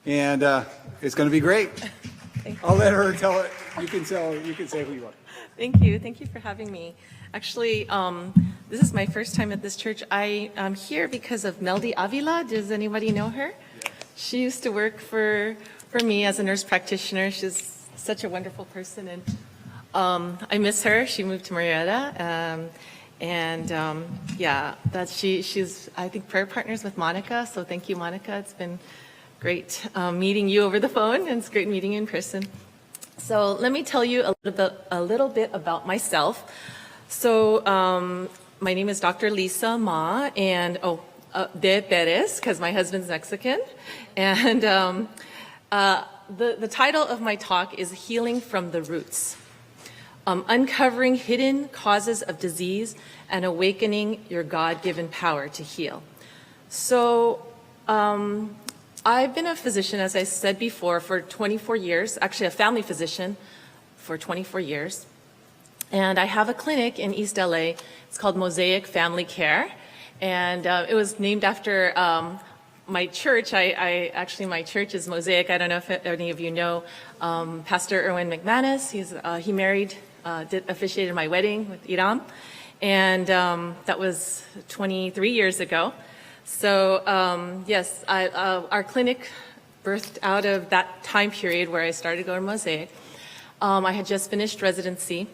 and it's going to be great. I'll let her tell it. You can say who you are. Thank you. Thank you for having me. Actually, this is my first time at this church. I am here because of Meldy Avila. Does anybody know her? Yes. She used to work for me as a nurse practitioner. She's such a wonderful person, and I miss her. She moved to Marietta, yeah, she's I think prayer partners with Monica. So thank you, Monica. It's been great meeting you over the phone, and it's great meeting you in person. So let me tell you a little bit about myself. So my name is Dr. Lisa Ma, and De Perez, because my husband's Mexican. And the title of my talk is Healing from the Roots. Uncovering hidden causes of disease and awakening your God-given power to heal. So I've been a physician, as I said before, for 24 years, actually a family physician for 24 years. And I have a clinic in East LA. It's called Mosaic Family Care. And it was named after my church. Actually, my church is Mosaic. I don't know if any of you know Pastor Erwin McManus. He married, officiated my wedding with Iram. And that was 23 years ago. So yes, our clinic birthed out of that time period where I started going to Mosaic. I had just finished residency.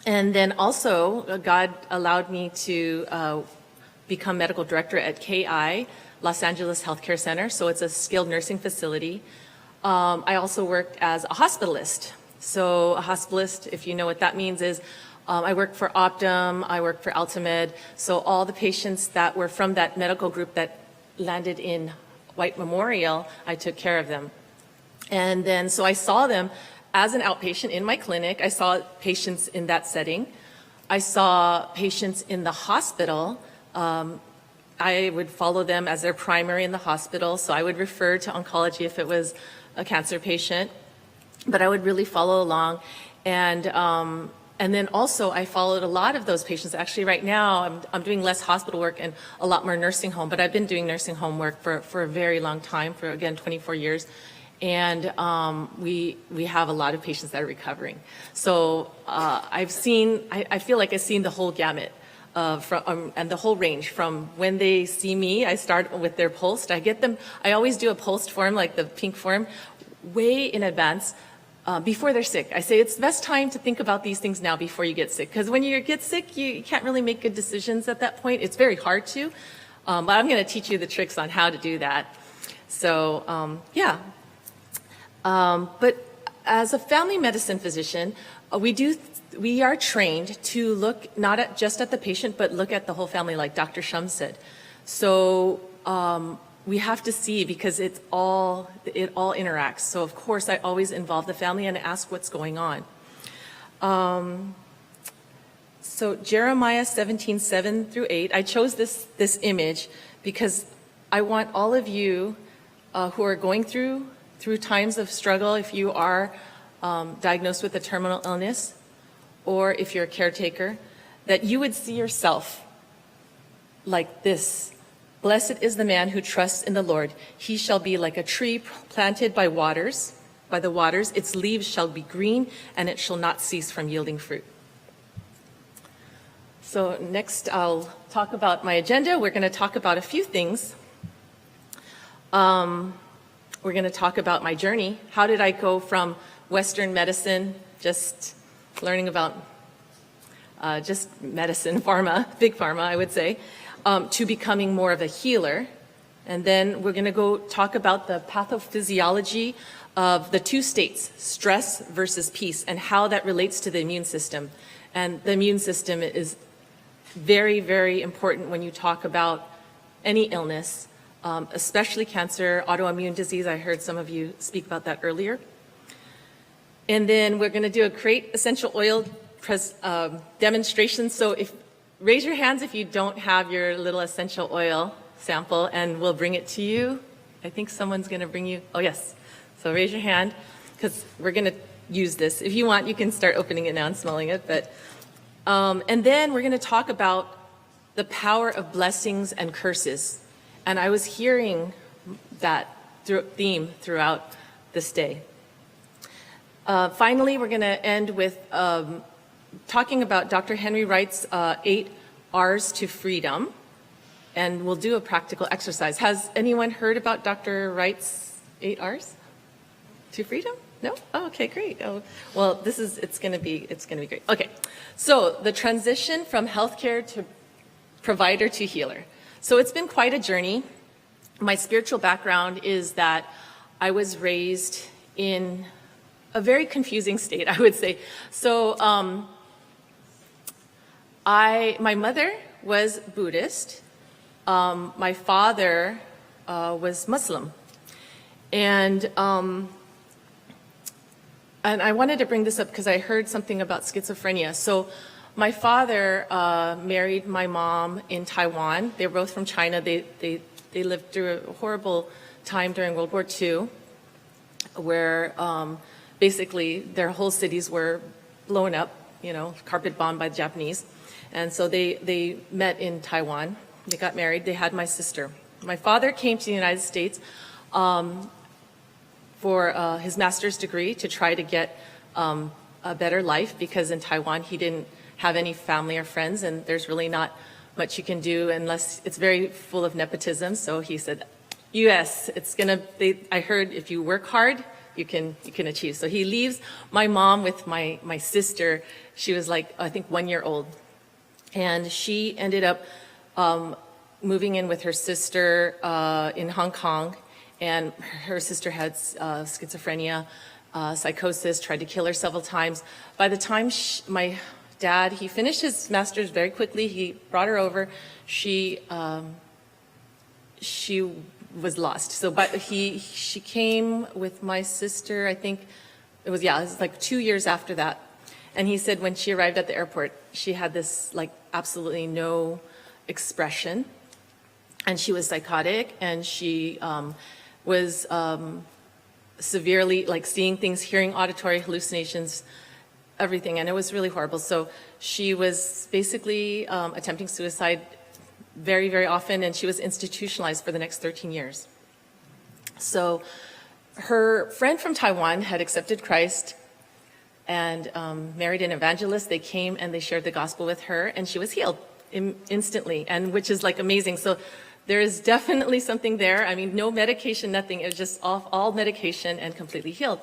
And then also, God allowed me to become medical director at KI, Los Angeles Healthcare Center. So it's a skilled nursing facility. I also worked as a hospitalist. So a hospitalist, if you know what that means, is I worked for Optum, I worked for Altamed. So all the patients that were from that medical group that landed in White Memorial, I took care of them. And then, so I saw them as an outpatient in my clinic. I saw patients in that setting. I saw patients in the hospital. I would follow them as their primary in the hospital. So I would refer to oncology if it was a cancer patient, but I would really follow along. And then also I followed a lot of those patients. Actually right now I'm doing less hospital work and a lot more nursing home, but I've been doing nursing home work for a very long time, for again 24 years. And we have a lot of patients that are recovering. So I feel like I've seen the whole gamut and the whole range from when they see me. I start with their pulse. I always do a pulsed form, like the pink form, way in advance before they're sick. I say it's the best time to think about these things now before you get sick. Because when you get sick, you can't really make good decisions at that point. It's very hard to. But I'm going to teach you the tricks on how to do that. So yeah. But as a family medicine physician, we are trained to look not just at the patient, but look at the whole family, like Dr. Shum said. So we have to see, because it all interacts. So of course, I always involve the family and ask what's going on. So Jeremiah 17:7-8. I chose this image because I want all of you who are going through times of struggle, if you are diagnosed with a terminal illness, or if you're a caretaker, that you would see yourself like this. Blessed is the man who trusts in the Lord. He shall be like a tree planted by the waters. Its leaves shall be green, and it shall not cease from yielding fruit. So next I'll talk about my agenda. We're going to talk about a few things. We're going to talk about my journey. How did I go from Western medicine, just learning about just medicine, big pharma, I would say, to becoming more of a healer. And then we're going to go talk about the pathophysiology of the two states, stress versus peace, and how that relates to the immune system. And the immune system is very, very important when you talk about any illness. Especially cancer, autoimmune disease. I heard some of you speak about that earlier. And then we're going to do a great essential oil demonstration. So raise your hands if you don't have your little essential oil sample, and we'll bring it to you. I think someone's going to bring you. Oh, yes. So raise your hand, because we're going to use this. If you want, you can start opening it now and smelling it. But and then we're going to talk about the power of blessings and curses. And I was hearing that theme throughout this day. Finally, we're going to end with talking about Dr. Henry Wright's 8 R's to freedom, and we'll do a practical exercise. Has anyone heard about Dr. Wright's 8 R's to freedom? No? Oh, okay, great. Oh, well, it's going to be great. Okay, so the transition from healthcare to provider to healer. So it's been quite a journey. My spiritual background is that I was raised in a very confusing state, I would say. So my mother was Buddhist. My father was Muslim. And I wanted to bring this up because I heard something about schizophrenia. So my father married my mom in Taiwan. They're both from China. They lived through a horrible time during World War II, where basically their whole cities were blown up, carpet bombed by the Japanese. And so they met in Taiwan. They got married. They had my sister. My father came to the United States for his master's degree to try to get a better life, because in Taiwan he didn't have any family or friends, and there's really not much you can do unless it's very full of nepotism. So he said, U.S., I heard if you work hard, you can achieve. So he leaves my mom with my sister. She was like, I think 1 year old. And she ended up moving in with her sister in Hong Kong. And her sister had schizophrenia, psychosis, tried to kill her several times. By the time my dad, he finished his master's very quickly. He brought her over. She was lost. So, but she came with my sister. I think it was like 2 years after that. And he said when she arrived at the airport, she had this like absolutely no expression, and she was psychotic, and she was severely like seeing things, hearing auditory hallucinations, everything, and it was really horrible. So she was basically attempting suicide very, very often, and she was institutionalized for the next 13 years. So her friend from Taiwan had accepted Christ and married an evangelist. They came and they shared the gospel with her, and she was healed instantly, and which is like amazing. So there is definitely something there. I mean, no medication, nothing. It was just off all medication and completely healed.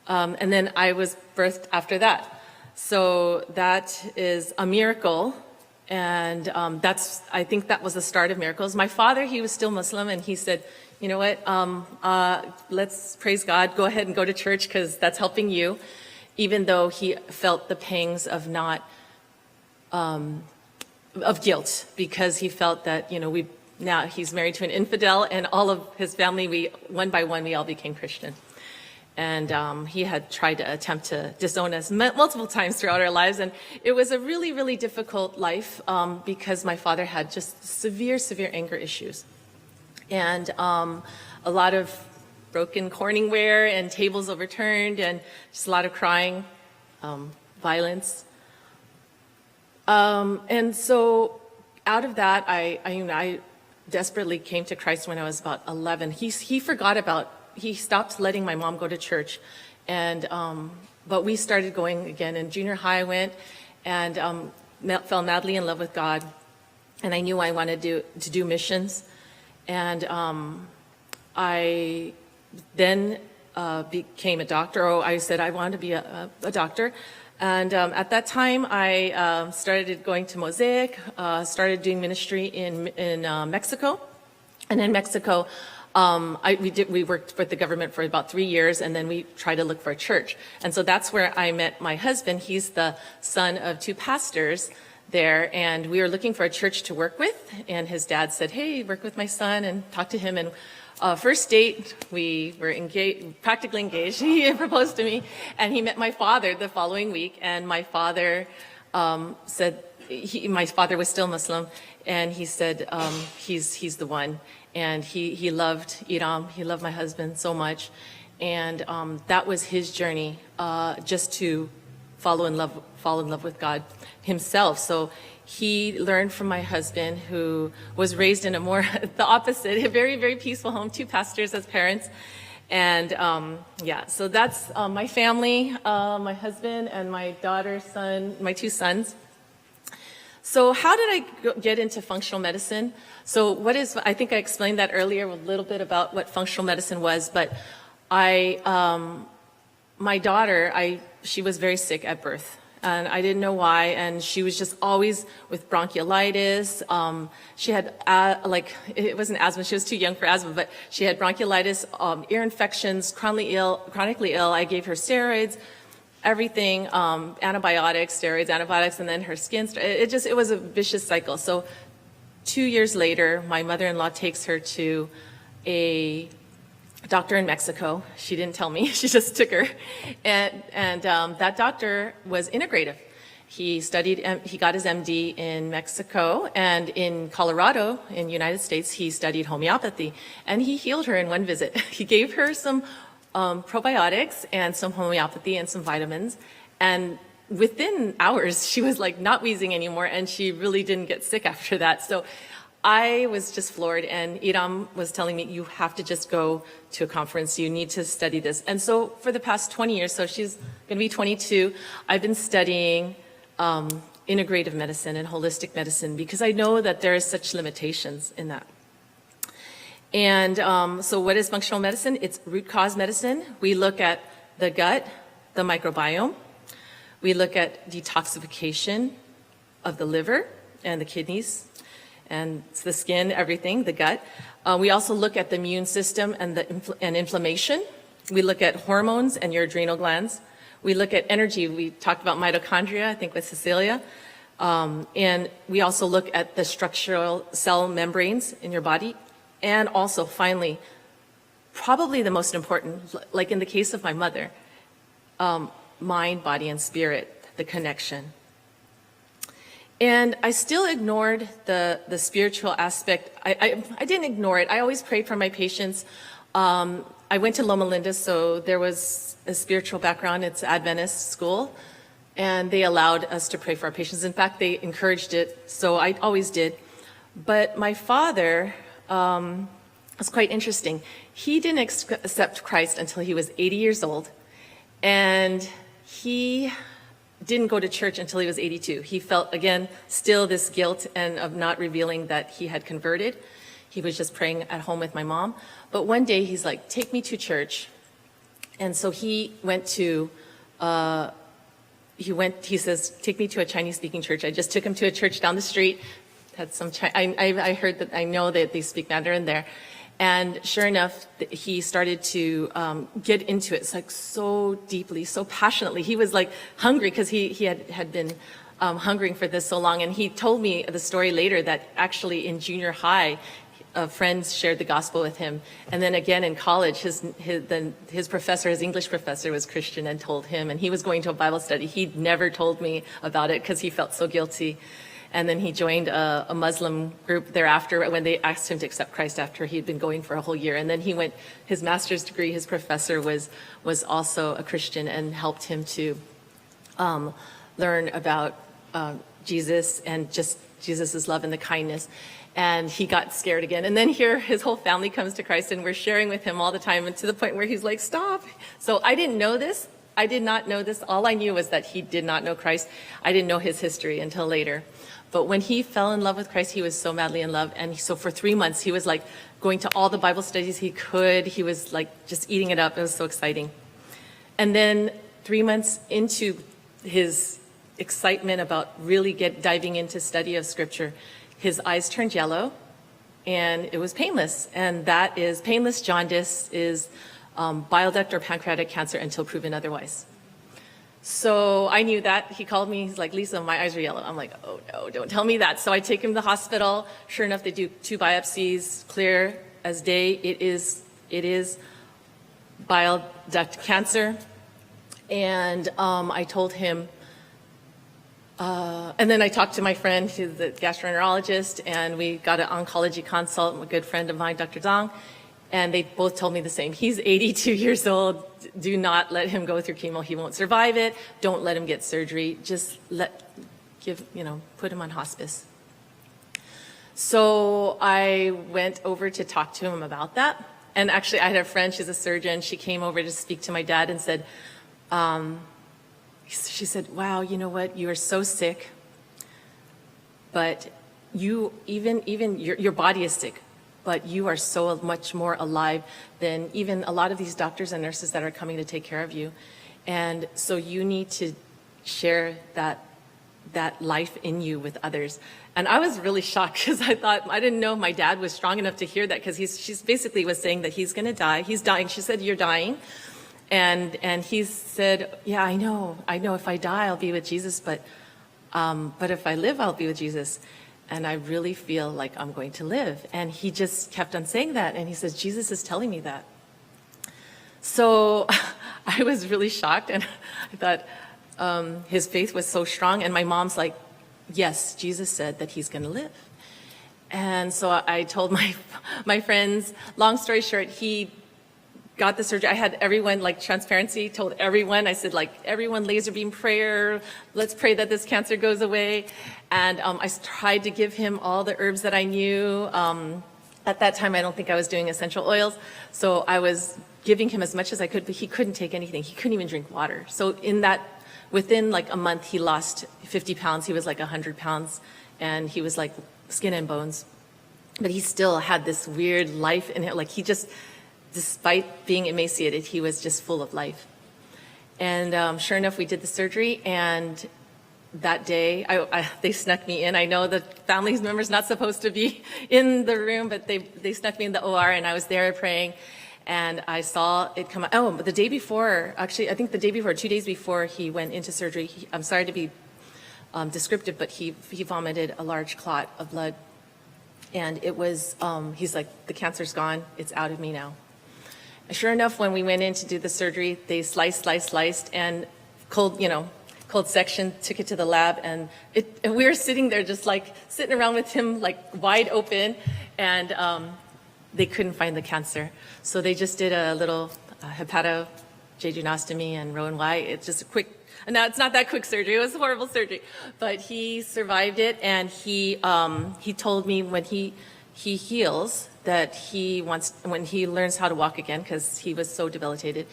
And then I was birthed after that. So that is a miracle. And I think that was the start of miracles. My father, he was still Muslim, and he said, you know what, let's praise God, go ahead and go to church because that's helping you, even though he felt the pangs of of guilt, because he felt that, now he's married to an infidel, and all of his family, one by one, we all became Christian. And he had tried to attempt to disown us multiple times throughout our lives. And it was a really, really difficult life because my father had just severe, severe anger issues. And a lot of broken Corningware and tables overturned, and just a lot of crying, violence. And so out of that, I desperately came to Christ when I was about 11. He stopped letting my mom go to church, and but we started going again. In junior high, I went and fell madly in love with God, and I knew I wanted to do missions. And I then became a doctor. I said I wanted to be a doctor. And at that time, I started going to Mosaic, started doing ministry in Mexico. And in Mexico, we worked with the government for about 3 years, and then we tried to look for a church. And so that's where I met my husband. He's the son of 2 pastors there, and we were looking for a church to work with. And his dad said, hey, work with my son and talk to him. And first date, we were practically engaged. He proposed to me, and he met my father the following week. And my father said, my father was still Muslim, and he said, he's the one. And he loved Iram. He loved my husband so much. And that was his journey, just to fall in love with God himself. So he learned from my husband, who was raised in a more, the opposite, a very, very peaceful home, 2 pastors as parents. And yeah, so that's my family, my husband and my daughter's son, my 2 sons. So how did I get into functional medicine? So I think I explained that earlier, a little bit about what functional medicine was, but my daughter, she was very sick at birth. And I didn't know why, and she was just always with bronchiolitis. She had, it wasn't asthma, she was too young for asthma, but she had bronchiolitis, ear infections, chronically ill. I gave her steroids, everything, antibiotics, and then her skin, it was a vicious cycle. So 2 years later, my mother-in-law takes her to a doctor in Mexico. She didn't tell me, she just took her. And that doctor was integrative. He got his MD in Mexico, and in Colorado, in the United States, he studied homeopathy. And he healed her in 1 visit. He gave her some probiotics and some homeopathy and some vitamins. And within hours, she was like not wheezing anymore, and she really didn't get sick after that. So I was just floored, and Iram was telling me, you have to just go to a conference, you need to study this. And so for the past 20 years, so she's going to be 22, I've been studying integrative medicine and holistic medicine, because I know that there are such limitations in that. And so what is functional medicine? It's root cause medicine. We look at the gut, the microbiome. We look at detoxification of the liver and the kidneys, and the skin, everything, the gut. We also look at the immune system and inflammation. We look at hormones and your adrenal glands. We look at energy. We talked about mitochondria, I think with Cecilia. And we also look at the structural cell membranes in your body. And also, finally, probably the most important, like in the case of my mother, mind, body, and spirit, the connection. And I still ignored the spiritual aspect. I didn't ignore it. I always prayed for my patients. I went to Loma Linda, so there was a spiritual background. It's Adventist school, and they allowed us to pray for our patients. In fact, they encouraged it, so I always did. But my father was quite interesting. He didn't accept Christ until he was 80 years old, and he didn't go to church until he was 82. He felt, again, still this guilt and of not revealing that he had converted. He was just praying at home with my mom. But one day he's like, take me to church. And so he went to, he says, take me to a Chinese speaking church. I just took him to a church down the street. Had some, I heard that, I know that they speak Mandarin there. And sure enough, he started to get into it. It's like so deeply, so passionately. He was like hungry, because he had been hungering for this so long. And he told me the story later that actually in junior high, friends shared the gospel with him. And then again in college, his professor, his English professor, was Christian and told him. And he was going to a Bible study. He'd never told me about it because he felt so guilty. And then he joined a Muslim group thereafter when they asked him to accept Christ after he'd been going for a whole year. And then he went, his master's degree, his professor was also a Christian and helped him to learn about Jesus and just Jesus' love and the kindness. And he got scared again. And then here his whole family comes to Christ, and we're sharing with him all the time, and to the point where he's like, stop. So I didn't know this. I did not know this. All I knew was that he did not know Christ. I didn't know his history until later. But when he fell in love with Christ, he was so madly in love. And so for 3 months, he was like going to all the Bible studies he could. He was like just eating it up. It was so exciting. And then 3 months into his excitement about really diving into study of Scripture, his eyes turned yellow, and it was painless. And that is, painless jaundice is bile duct or pancreatic cancer until proven otherwise. So I knew that. He called me. He's like, Lisa, my eyes are yellow. I'm like, oh no, don't tell me that. So I take him to the hospital. Sure enough, they do 2 biopsies, clear as day. It is bile duct cancer. And I told him, and then I talked to my friend, who's the gastroenterologist, and we got an oncology consult, a good friend of mine, Dr. Zhang. And they both told me the same. He's 82 years old. Do not let him go through chemo. He won't survive it. Don't let him get surgery. Just put him on hospice. So I went over to talk to him about that. And actually, I had a friend, she's a surgeon. She came over to speak to my dad and said, she said, wow, you know what? You are so sick, but you, even your body is sick, but you are so much more alive than even a lot of these doctors and nurses that are coming to take care of you. And so you need to share that life in you with others. And I was really shocked because I didn't know my dad was strong enough to hear that, because she's basically was saying that he's going to die. He's dying. She said, you're dying. And he said, yeah, I know if I die, I'll be with Jesus, but if I live, I'll be with Jesus. And I really feel like I'm going to live. And he just kept on saying that. And he says, Jesus is telling me that. So I was really shocked. And I thought his faith was so strong. And my mom's like, yes, Jesus said that he's going to live. And so I told my friends, long story short, he got the surgery. I had everyone, like transparency, told everyone. I said, like, everyone, laser beam prayer. Let's pray that this cancer goes away. And I tried to give him all the herbs that I knew. At that time, I don't think I was doing essential oils. So I was giving him as much as I could, but he couldn't take anything. He couldn't even drink water. So within like a month, he lost 50 pounds. He was like 100 pounds. And he was like skin and bones. But he still had this weird life in him. Like despite being emaciated, he was just full of life. And sure enough, we did the surgery, and that day, they snuck me in. I know the family member's not supposed to be in the room, but they snuck me in the OR, and I was there praying, and I saw it come out. Oh, but the day before, actually, I think the day before, 2 days before he went into surgery, I'm sorry to be descriptive, but he vomited a large clot of blood. And it was, he's like, the cancer's gone, it's out of me now. Sure enough, when we went in to do the surgery, they sliced, and cold section, took it to the lab, and we were sitting there just like sitting around with him like wide open, and they couldn't find the cancer. So they just did a little hepatojejunostomy and Rowan-Y. It's just a quick, now it's not that quick surgery, it was a horrible surgery, but he survived it, and he told me when he heals that when he learns how to walk again, because he was so debilitated,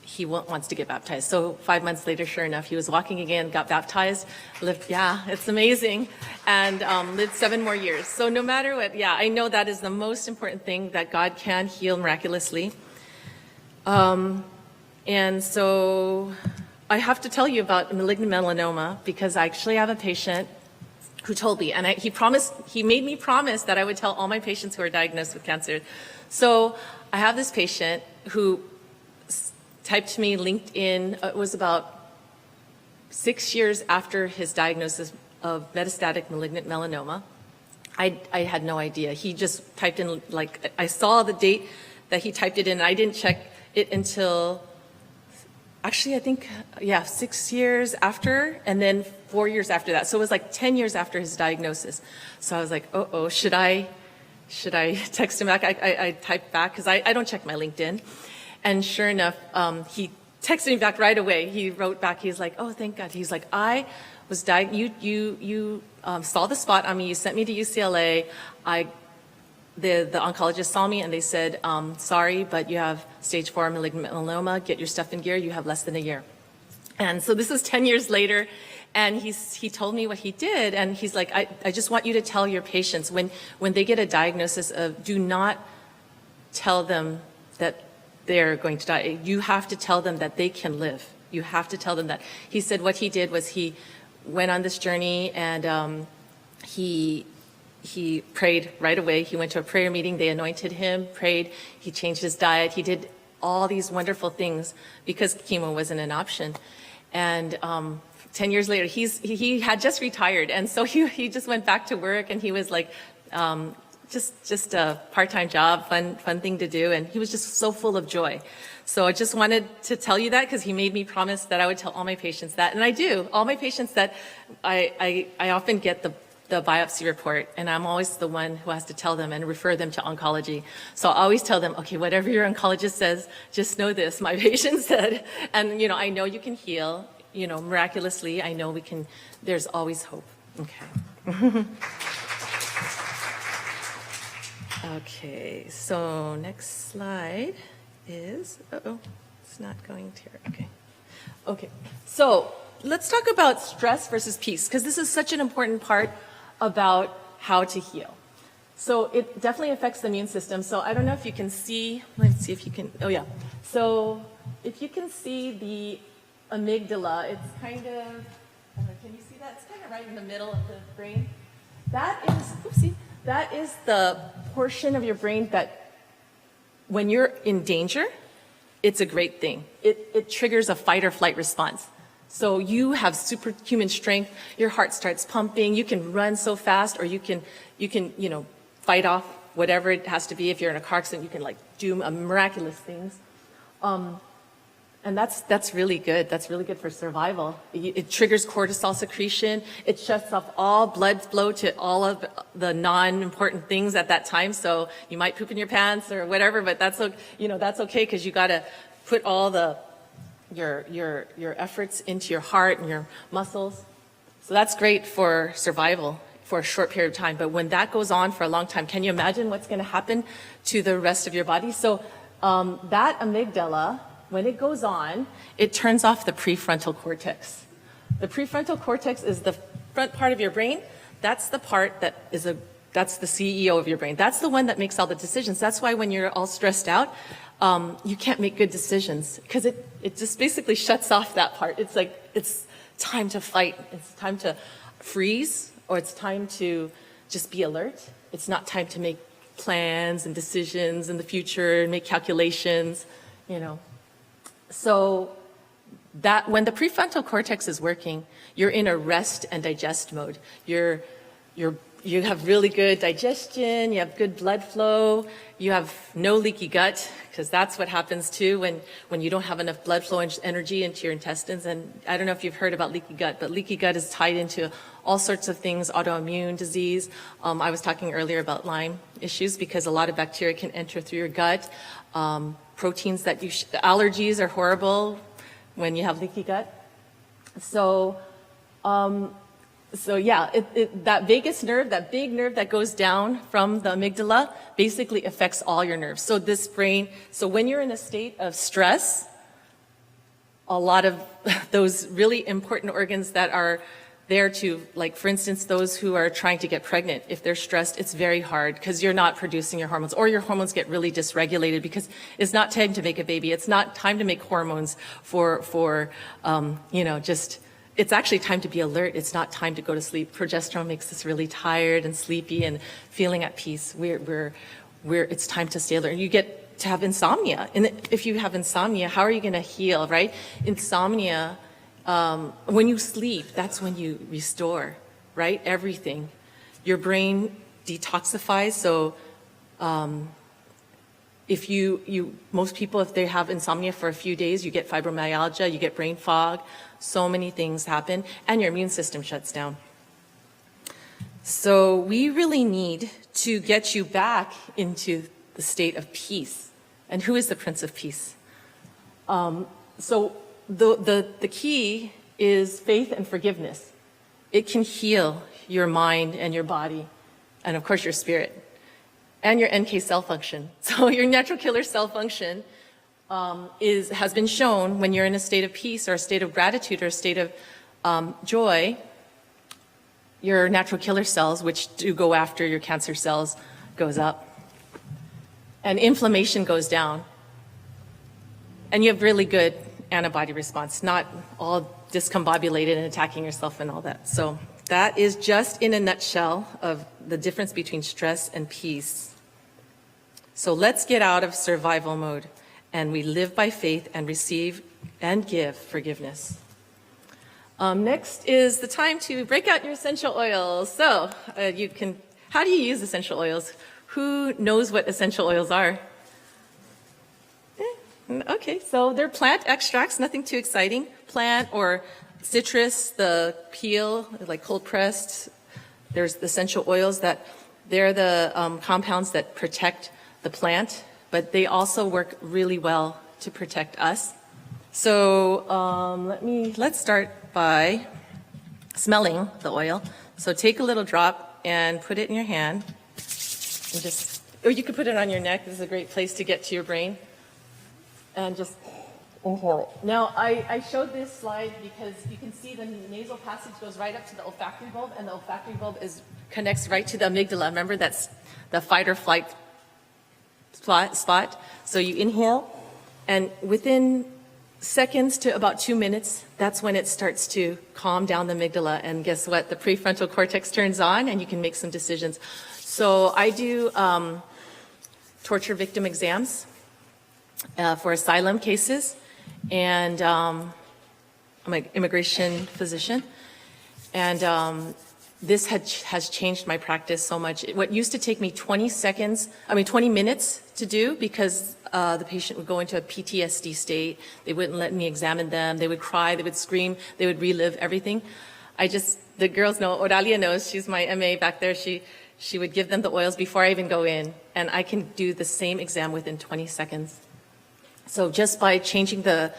he wants to get baptized. So 5 months later, sure enough, he was walking again, got baptized, lived, yeah, it's amazing, and lived 7 more years. So no matter what, yeah, I know that is the most important thing, that God can heal miraculously. And so I have to tell you about malignant melanoma, because I actually have a patient who told me, and he made me promise that I would tell all my patients who are diagnosed with cancer. So I have this patient who typed to me LinkedIn. It was about 6 years after his diagnosis of metastatic malignant melanoma. I had no idea. He just typed in, like, I saw the date that he typed it in, and I didn't check it until, actually, I think, 6 years after, and then 4 years after that. So it was like 10 years after his diagnosis. So I was like, oh, should I text him back? I typed back, because I don't check my LinkedIn. And sure enough, he texted me back right away. He wrote back, he's like, oh, thank God. He's like, I was you saw the spot on me, you sent me to UCLA. The oncologist saw me, and they said, sorry, but you have stage 4 malignant melanoma, get your stuff in gear, you have less than a year. And so this is 10 years later, and he told me what he did, and he's like, I just want you to tell your patients, when they get a diagnosis do not tell them that they're going to die. You have to tell them that they can live. You have to tell them that. He said what he did was he went on this journey, and he prayed right away. He went to a prayer meeting. They anointed him, prayed. He changed his diet. He did all these wonderful things because chemo wasn't an option. And 10 years later, he had just retired. And so he just went back to work, and he was like, just a part-time job, fun thing to do. And he was just so full of joy. So I just wanted to tell you that, because he made me promise that I would tell all my patients that. And I do. All my patients that I often get the biopsy report, and I'm always the one who has to tell them and refer them to oncology. So I always tell them, okay, whatever your oncologist says, just know this, my patient said, and I know you can heal, miraculously, I know we can, there's always hope. Okay. Okay, so next slide is, it's not going to, okay. Okay, so let's talk about stress versus peace, because this is such an important part about how to heal. So it definitely affects the immune system. So I don't know if you can see, let's see if you can, oh yeah. So if you can see the amygdala, it's kind of, can you see that? It's kind of right in the middle of the brain. That is the portion of your brain that when you're in danger, it's a great thing. It triggers a fight or flight response. So you have superhuman strength, your heart starts pumping, you can run so fast, or you can, fight off whatever it has to be. If you're in a car accident, you can do miraculous things. And that's really good. That's really good for survival. It triggers cortisol secretion. It shuts off all blood flow to all of the non-important things at that time. So you might poop in your pants or whatever, but that's okay because you got to put all your efforts into your heart and your muscles. So that's great for survival for a short period of time. But when that goes on for a long time, can you imagine what's going to happen to the rest of your body? So that amygdala, when it goes on, it turns off the prefrontal cortex. The prefrontal cortex is the front part of your brain. That's the part that's the CEO of your brain. That's the one that makes all the decisions. That's why when you're all stressed out, you can't make good decisions because it just basically shuts off that part. It's like, it's time to fight. It's time to freeze, or it's time to just be alert. It's not time to make plans and decisions in the future and make calculations, So that when the prefrontal cortex is working, you're in a rest and digest mode. You have really good digestion, you have good blood flow, you have no leaky gut, because that's what happens too when you don't have enough blood flow and energy into your intestines. And I don't know if you've heard about leaky gut, but leaky gut is tied into all sorts of things, autoimmune disease. I was talking earlier about Lyme issues because a lot of bacteria can enter through your gut. Proteins that allergies are horrible when you have leaky gut. That vagus nerve, that big nerve that goes down from the amygdala, basically affects all your nerves. So when you're in a state of stress, a lot of those really important organs that are there to, like, for instance, those who are trying to get pregnant, if they're stressed, it's very hard because you're not producing your hormones, or your hormones get really dysregulated because it's not time to make a baby. It's not time to make hormones it's actually time to be alert. It's not time to go to sleep. Progesterone makes us really tired and sleepy and feeling at peace. It's time to stay alert. You get to have insomnia. And if you have insomnia, how are you going to heal, right? Insomnia, when you sleep, that's when you restore, right? Everything. Your brain detoxifies. So if most people, if they have insomnia for a few days, you get fibromyalgia, you get brain fog, so many things happen, and your immune system shuts down. So we really need to get you back into the state of peace. And who is the Prince of Peace? So the key is faith and forgiveness. It can heal your mind and your body, and of course your spirit, and your NK cell function. So your natural killer cell function has been shown when you're in a state of peace or a state of gratitude or a state of joy, your natural killer cells, which do go after your cancer cells, goes up. And inflammation goes down. And you have really good antibody response, not all discombobulated and attacking yourself and all that. So that is just in a nutshell of the difference between stress and peace. So let's get out of survival mode, and we live by faith and receive and give forgiveness. Next is the time to break out your essential oils. So how do you use essential oils? Who knows what essential oils are? Okay, so they're plant extracts, nothing too exciting. Plant or citrus, the peel, like cold pressed. There's essential oils that they're the compounds that protect the plant, but they also work really well to protect us. So let's start by smelling the oil. So take a little drop and put it in your hand, and just, or you could put it on your neck. This is a great place to get to your brain, and just inhale it. Now, I showed this slide because you can see the nasal passage goes right up to the olfactory bulb, and the olfactory bulb connects right to the amygdala. Remember, that's the fight or flight spot. So you inhale, and within seconds to about 2 minutes, that's when it starts to calm down the amygdala. And guess what? The prefrontal cortex turns on, and you can make some decisions. So I do torture victim exams for asylum cases, and I'm an immigration physician, and this has changed my practice so much. What used to take me 20 minutes to do, because the patient would go into a PTSD state, they wouldn't let me examine them, they would cry, they would scream, they would relive everything. The girls know, Oralia knows, she's my MA back there, she would give them the oils before I even go in, and I can do the same exam within 20 seconds. So just by changing the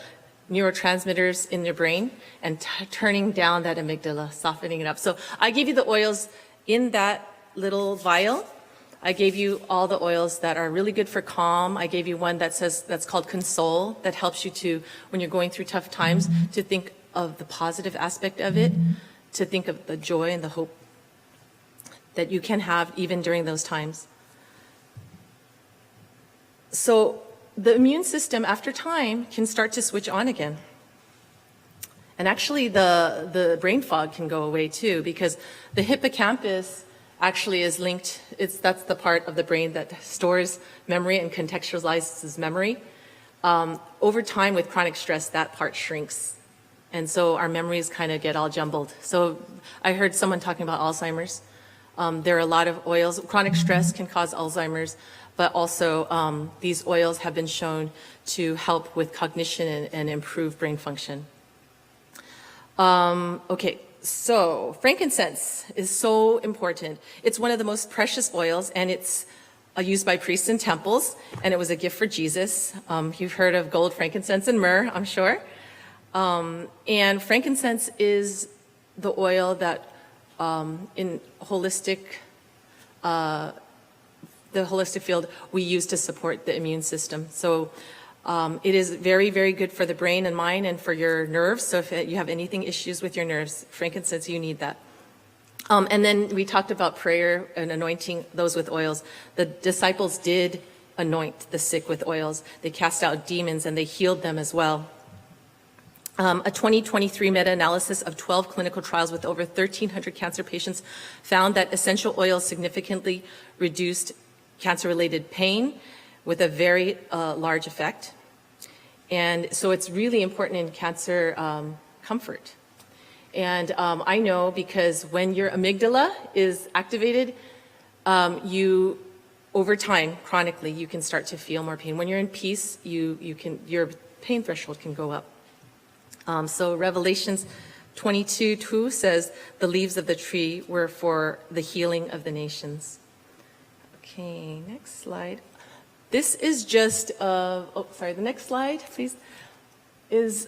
neurotransmitters in your brain and turning down that amygdala, softening it up. So I gave you the oils in that little vial. I gave you all the oils that are really good for calm. I gave you one that's called Console, that helps you to, when you're going through tough times, to think of the positive aspect of it, to think of the joy and the hope that you can have even during those times. So the immune system, after time, can start to switch on again. And actually, the brain fog can go away too, because the hippocampus actually is linked. That's the part of the brain that stores memory and contextualizes memory. Over time, with chronic stress, that part shrinks. And so our memories kind of get all jumbled. So I heard someone talking about Alzheimer's. There are a lot of oils. Chronic stress can cause Alzheimer's, but also these oils have been shown to help with cognition and improve brain function. Okay, so frankincense is so important. It's one of the most precious oils, and it's used by priests in temples, and it was a gift for Jesus. You've heard of gold, frankincense, and myrrh, I'm sure. And frankincense is the oil that in the holistic field we use to support the immune system. So it is very, very good for the brain and mind and for your nerves. So if you have anything issues with your nerves, frankincense, you need that. And then we talked about prayer and anointing those with oils. The disciples did anoint the sick with oils. They cast out demons and they healed them as well. A 2023 meta-analysis of 12 clinical trials with over 1,300 cancer patients found that essential oils significantly reduced cancer-related pain with a very large effect. And so it's really important in cancer comfort. And I know because when your amygdala is activated, over time, chronically, you can start to feel more pain. When you're in peace, your pain threshold can go up. So Revelations 22:2 says, the leaves of the tree were for the healing of the nations. Okay, next slide. This is just, the next slide, please, is,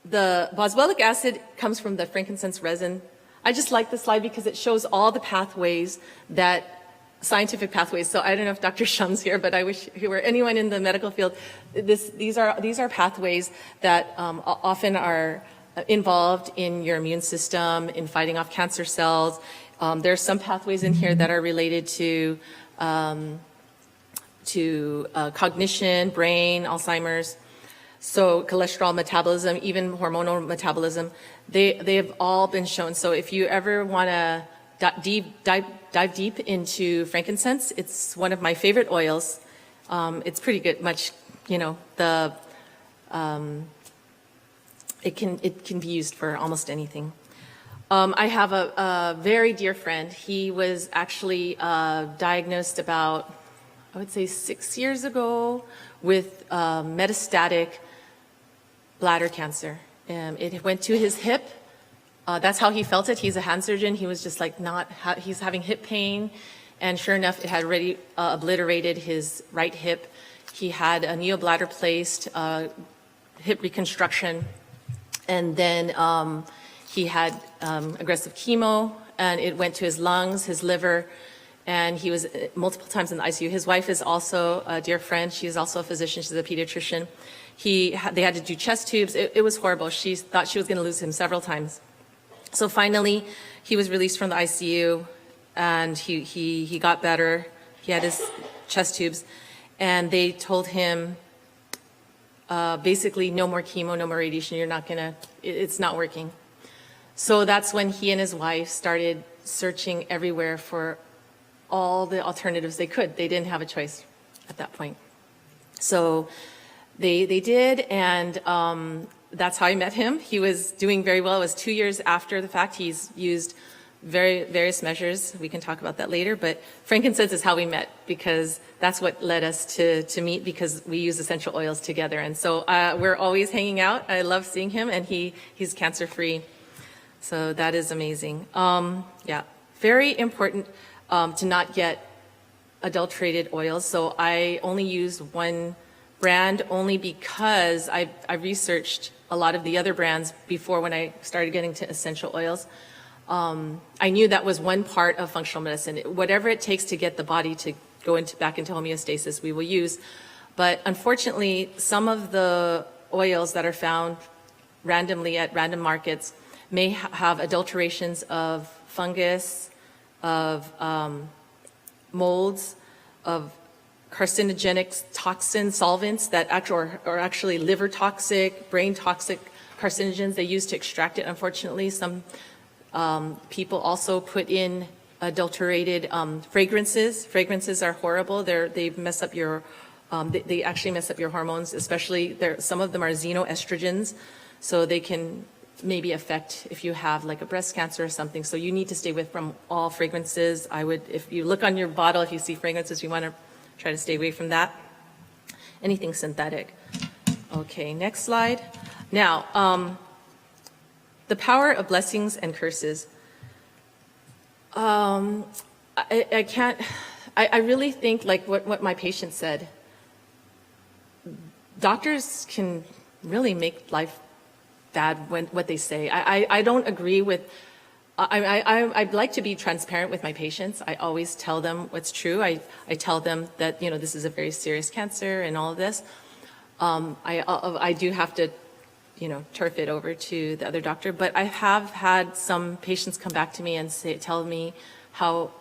the boswellic acid comes from the frankincense resin. I just like this slide because it shows all the pathways scientific pathways. So I don't know if Dr. Shum's here, but I wish he were. Anyone in the medical field. These are pathways that often are involved in your immune system, in fighting off cancer cells. There's some pathways in here that are related to cognition, brain, Alzheimer's. So cholesterol metabolism, even hormonal metabolism, they have all been shown. So if you ever want to dive deep into frankincense, it's one of my favorite oils. It's pretty good. It can be used for almost anything. I have a very dear friend. He was actually diagnosed about, I would say, 6 years ago with metastatic bladder cancer. It went to his hip, That's how he felt it. He's a hand surgeon. He was just like he's having hip pain. And sure enough, it had already obliterated his right hip. He had a neobladder placed, hip reconstruction. And then he had aggressive chemo, and it went to his lungs, his liver, and he was multiple times in the ICU. His wife is also a dear friend. She is also a physician. She's a pediatrician. They had to do chest tubes. It was horrible. She thought she was going to lose him several times. So finally, he was released from the ICU, and he got better. He had his chest tubes, and they told him basically no more chemo, no more radiation. It's not working. So that's when he and his wife started searching everywhere for all the alternatives they could. They didn't have a choice at that point. So they did, and that's how I met him. He was doing very well. It was 2 years after the fact. He's used various measures. We can talk about that later, but frankincense is how we met, because that's what led us to meet, because we use essential oils together. And so we're always hanging out. I love seeing him, and he's cancer-free. So that is amazing. Yeah, very important to not get adulterated oils. So I only use one brand only because I researched a lot of the other brands before when I started getting to essential oils. I knew that was one part of functional medicine. Whatever it takes to get the body to go back into homeostasis, we will use. But unfortunately, some of the oils that are found randomly at random markets may have adulterations of fungus, of molds, of carcinogenic toxins, solvents that are actually liver toxic, brain toxic carcinogens they use to extract it, unfortunately. Some people also put in adulterated fragrances. Fragrances are horrible. They mess up your, they actually mess up your hormones, especially some of them are xenoestrogens, so they can maybe affect if you have like a breast cancer or something. So you need to stay away from all fragrances. If you look on your bottle, if you see fragrances, you want to try to stay away from that. Anything synthetic. Okay, next slide. Now, the power of blessings and curses. I really think like what my patient said, doctors can really make life bad when what they say. I don't agree with, I'd like to be transparent with my patients. I always tell them what's true. I tell them that, this is a very serious cancer and all of this. I do have to, turf it over to the other doctor, but I have had some patients come back to me and tell me how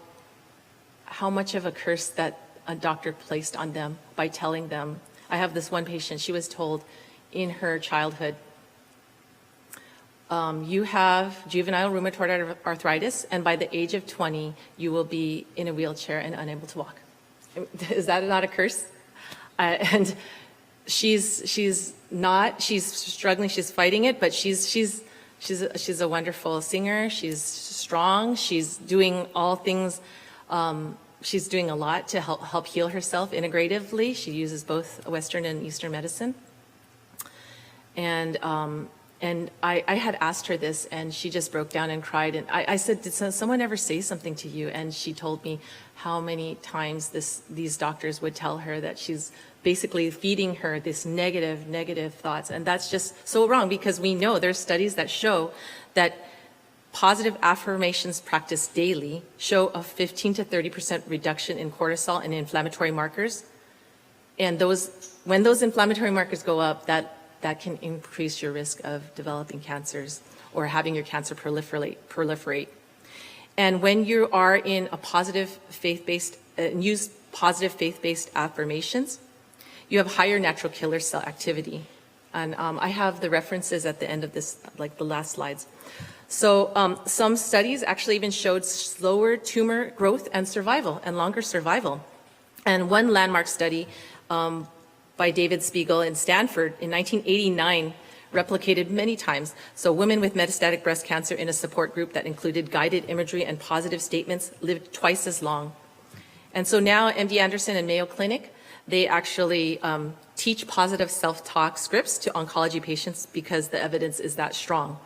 much of a curse that a doctor placed on them by telling them. I have this one patient, she was told in her childhood, you have juvenile rheumatoid arthritis, and by the age of 20, you will be in a wheelchair and unable to walk. Is that not a curse? And she's struggling, she's fighting it, but she's a wonderful singer. She's strong. She's doing all things. She's doing a lot to help heal herself integratively. She uses both Western and Eastern medicine. And I had asked her this, and she just broke down and cried. And I said, did someone ever say something to you? And she told me how many times these doctors would tell her that she's basically feeding her this negative thoughts. And that's just so wrong, because we know there's studies that show that positive affirmations practiced daily show a 15 to 30% reduction in cortisol and inflammatory markers. And when those inflammatory markers go up, that can increase your risk of developing cancers or having your cancer proliferate. And when you are in a positive faith-based, use positive faith-based affirmations, you have higher natural killer cell activity. And I have the references at the end of this, like the last slides. So some studies actually even showed slower tumor growth and survival and longer survival. And one landmark study by David Spiegel in Stanford in 1989 replicated many times. So women with metastatic breast cancer in a support group that included guided imagery and positive statements lived twice as long. And so now MD Anderson and Mayo Clinic, they actually teach positive self-talk scripts to oncology patients because the evidence is that strong.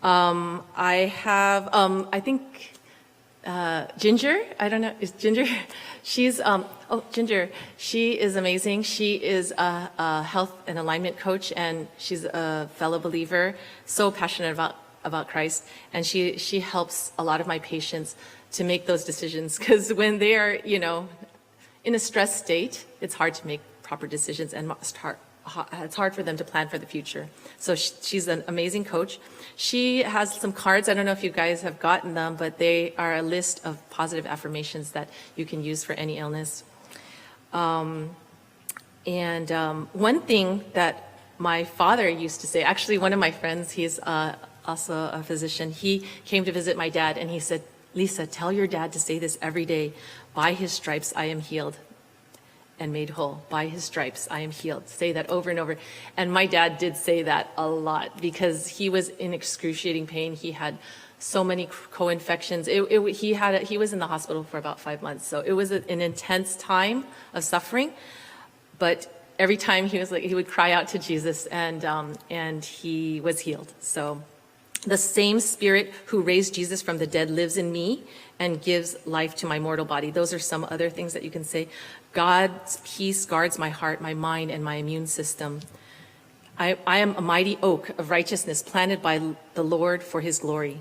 I have, I think, Ginger, I don't know, is Ginger? She's, Ginger, she is amazing. She is a health and alignment coach, and she's a fellow believer, so passionate about Christ. And she helps a lot of my patients to make those decisions, because when they are, in a stress state, it's hard to make proper decisions, and it's hard for them to plan for the future. So she's an amazing coach. She has some cards. I don't know if you guys have gotten them, but they are a list of positive affirmations that you can use for any illness. One thing that my father used to say, actually one of my friends, he's also a physician, he came to visit my dad and he said, "Lisa, tell your dad to say this every day. By his stripes I am healed and made whole. By his stripes I am healed." Say that over and over. And my dad did say that a lot because he was in excruciating pain. He had so many co-infections. He was in the hospital for about 5 months. So it was an intense time of suffering. But every time he would cry out to Jesus, and he was healed. So the same Spirit who raised Jesus from the dead lives in me and gives life to my mortal body. Those are some other things that you can say. God's peace guards my heart, my mind, and my immune system. I am a mighty oak of righteousness planted by the Lord for his glory.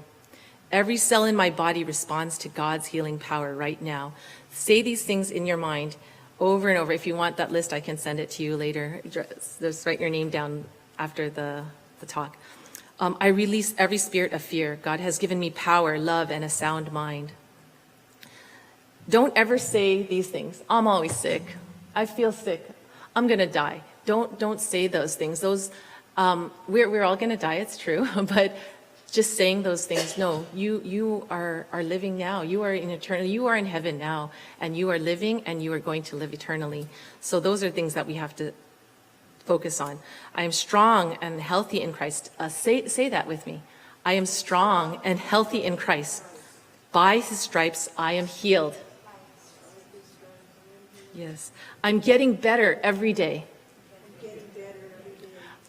Every cell in my body responds to God's healing power right now. Say these things in your mind over and over. If you want that list, I can send it to you later. Just write your name down after the talk. I release every spirit of fear. God has given me power, love, and a sound mind. Don't ever say these things. I'm always sick. I feel sick. I'm going to die. Don't say those things. Those, we're all going to die, it's true, but just saying those things, no, you are living now. You are in eternity. You are in heaven now, and you are living, and you are going to live eternally. So those are things that we have to focus on. I am strong and healthy in Christ. Say that with me. I am strong and healthy in Christ. By his stripes, I am healed. Yes. I'm getting better every day.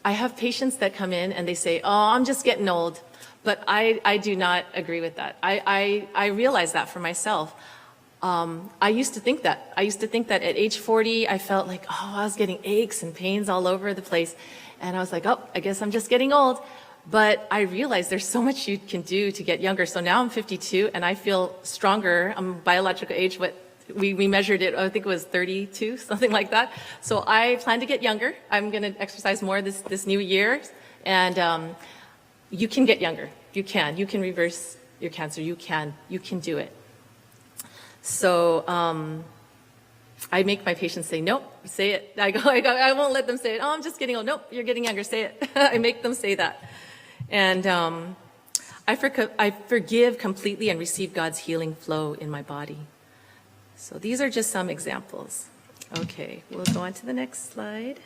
I have patients that come in and they say, "Oh, I'm just getting old." But I do not agree with that. I realize that for myself. I used to think that. I used to think that at age 40, I felt like, I was getting aches and pains all over the place. And I was like, I guess I'm just getting old. But I realized there's so much you can do to get younger. So now I'm 52 and I feel stronger. I'm biological age, we measured it, I think it was 32, something like that. So I plan to get younger. I'm going to exercise more this new year. And you can get younger. You can reverse your cancer. You can do it. So I make my patients say, "Nope, say it." I won't let them say it. "Oh, I'm just getting old." "Nope, you're getting younger, say it." I make them say that. And I forgive completely and receive God's healing flow in my body. So these are just some examples. Okay, we'll go on to the next slide.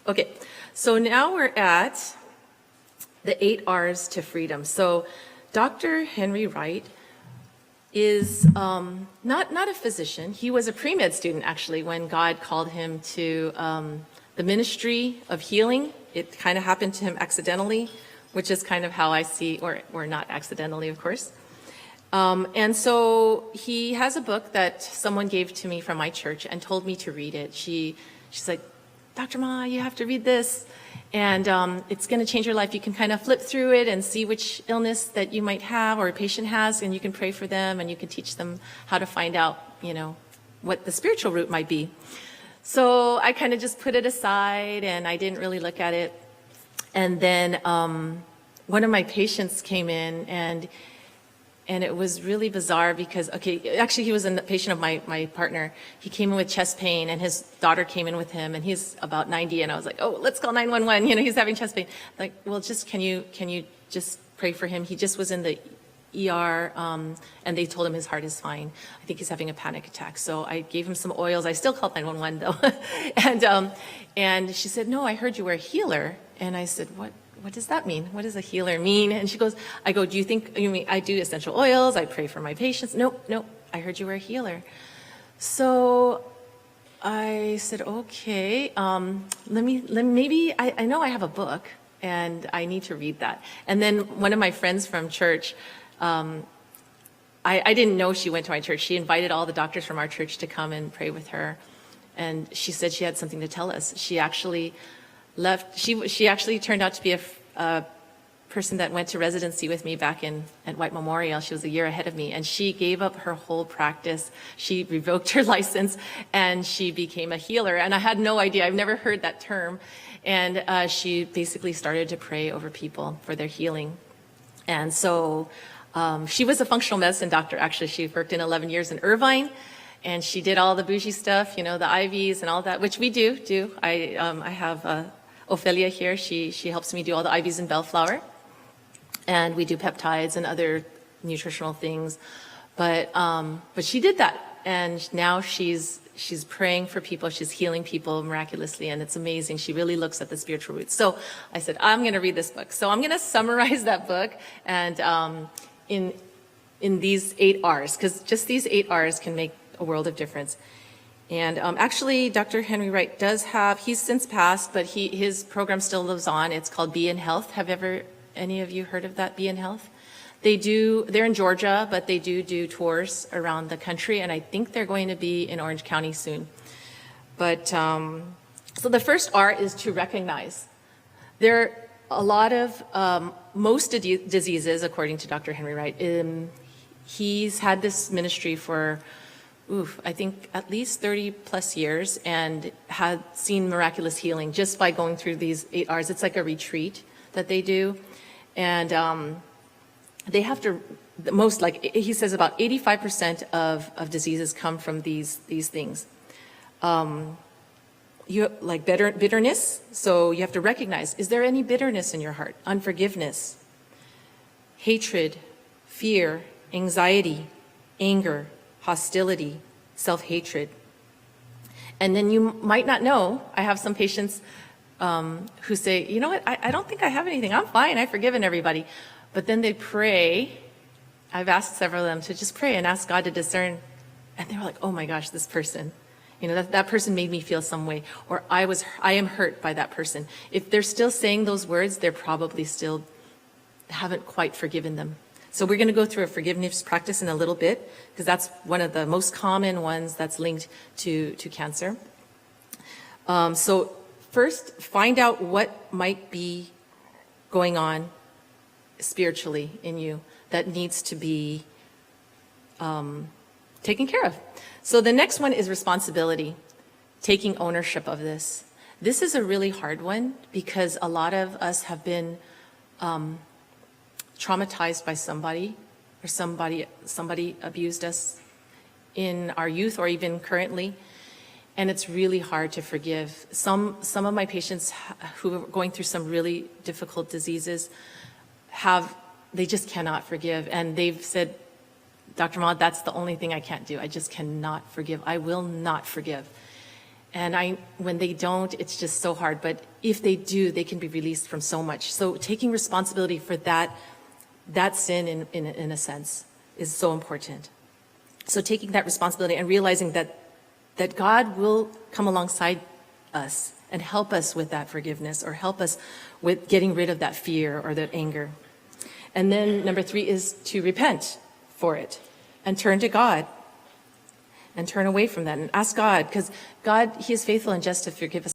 Okay, so now we're at the 8 R's to freedom. So Dr. Henry Wright is not a physician. He was a pre-med student, actually, when God called him to the ministry of healing. It kind of happened to him accidentally, which is kind of how I see, or not accidentally, of course. And so he has a book that someone gave to me from my church and told me to read it. She's like, "Dr. Ma, you have to read this. And it's going to change your life. You can kind of flip through it and see which illness that you might have or a patient has, and you can pray for them, and you can teach them how to find out, what the spiritual root might be." So I kind of just put it aside, and I didn't really look at it. And then one of my patients came in, and it was really bizarre because, actually he was a patient of my partner. He came in with chest pain, and his daughter came in with him, and he's about 90, and I was like, let's call 911, he's having chest pain. Like, well, just can you just pray for him? He just was in the ER, and they told him his heart is fine. I think he's having a panic attack. So I gave him some oils. I still called 911 though. And she said, "No, I heard you were a healer." And I said, What does that mean? What does a healer mean? And she goes, "Do you think you mean I do essential oils? I pray for my patients." Nope. I heard you were a healer." So I said, "Okay, maybe I know I have a book. and I need to read that. And then one of my friends from church, I didn't know she went to my church. She invited all the doctors from our church to come and pray with her. And she said she had something to tell us. She actually left, she actually turned out to be a person that went to residency with me back at White Memorial. She was a year ahead of me, and she gave up her whole practice. She revoked her license, and she became a healer. And I had no idea. I've never heard that term. And she basically started to pray over people for their healing. And so she was a functional medicine doctor, actually. She worked in 11 years in Irvine, and she did all the bougie stuff, you know, the IVs and all that, which we do. I have Ophelia here. She helps me do all the IVs in Bellflower. And we do peptides and other nutritional things. But she did that. And now she's praying for people. She's healing people miraculously. And it's amazing. She really looks at the spiritual roots. So I said, I'm going to read this book. So I'm going to summarize that book and in these 8 R's, because just these 8 R's can make a world of difference. And actually, Dr. Henry Wright does have, he's since passed, but his program still lives on. It's called Be in Health. Have any of you heard of that, Be in Health? They're in Georgia, but they do tours around the country, and I think they're going to be in Orange County soon. But, so the first R is to recognize. There are a lot of, most diseases, according to Dr. Henry Wright, he's had this ministry for, I think at least 30 plus years, and had seen miraculous healing just by going through these 8 R's. It's like a retreat that they do. And they have to, most, like he says, about 85% of diseases come from these things. You like bitterness, so you have to recognize, is there any bitterness in your heart? Unforgiveness, hatred, fear, anxiety, anger, hostility, self-hatred. And then you might not know, I have some patients who say, you know what, I don't think I have anything. I'm fine. I've forgiven everybody. But then they pray. I've asked several of them to just pray and ask God to discern. And they were like, oh my gosh, this person, you know, that person made me feel some way, or I am hurt by that person. If they're still saying those words, they're probably still haven't quite forgiven them. So we're going to go through a forgiveness practice in a little bit, because that's one of the most common ones that's linked to cancer. So first, find out what might be going on spiritually in you that needs to be taken care of. So the next one is responsibility, taking ownership of this. This is a really hard one, because a lot of us have been traumatized by somebody, or somebody abused us in our youth or even currently. And it's really hard to forgive. Some of my patients who are going through some really difficult diseases they just cannot forgive. And they've said, Dr. Ma, that's the only thing I can't do. I just cannot forgive. I will not forgive. And when they don't, it's just so hard. But if they do, they can be released from so much. So taking responsibility for that sin in a sense is so important. So taking that responsibility and realizing that God will come alongside us and help us with that forgiveness, or help us with getting rid of that fear or that anger. And then number 3 is to repent for it and turn to God and turn away from that and ask God, because God, He is faithful and just to forgive us